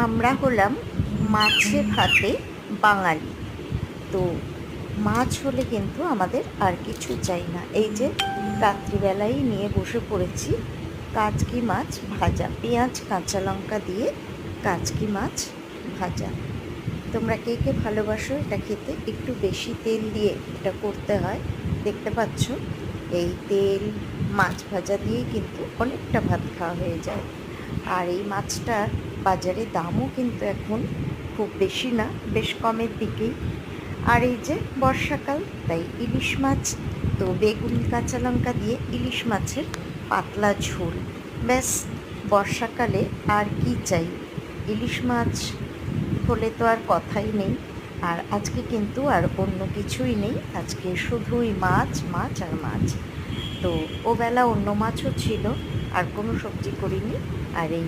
আমরা হলাম মাছে ভাতে বাঙালি। তো মাছ হলে কিন্তু আমাদের আর কিছু চাই না। এই যে রাত্রিবেলায় নিয়ে বসে পড়েছি কাচকি মাছ ভাজা, পেঁয়াজ কাঁচা লঙ্কা দিয়ে কাচকি মাছ ভাজা। তোমরা কে কে ভালোবাসো এটা খেতে? একটু বেশি তেল দিয়ে এটা করতে হয়। দেখতে পাচ্ছ এই তেল মাছ ভাজা দিয়েই কিন্তু অনেকটা ভাত খাওয়া হয়ে যায়। আর এই মাছটার বাজারে দামও কিন্তু এখন খুব বেশি না, বেশ কমের দিকেই। আর এই যে বর্ষাকাল, তাই ইলিশ মাছ। তো বেগুন কাঁচা লঙ্কা দিয়ে ইলিশ মাছের পাতলা ঝোল, ব্যাস। বর্ষাকালে আর কি চাই? ইলিশ মাছ হলে তো আর কথাই নেই। আর আজকে কিন্তু আর অন্য কিছুই নেই, আজকে শুধুই মাছ, মাছ আর মাছ। তো ওবেলা অন্য মাছও ছিল, আর কোনো সবজি করিনি। আর এই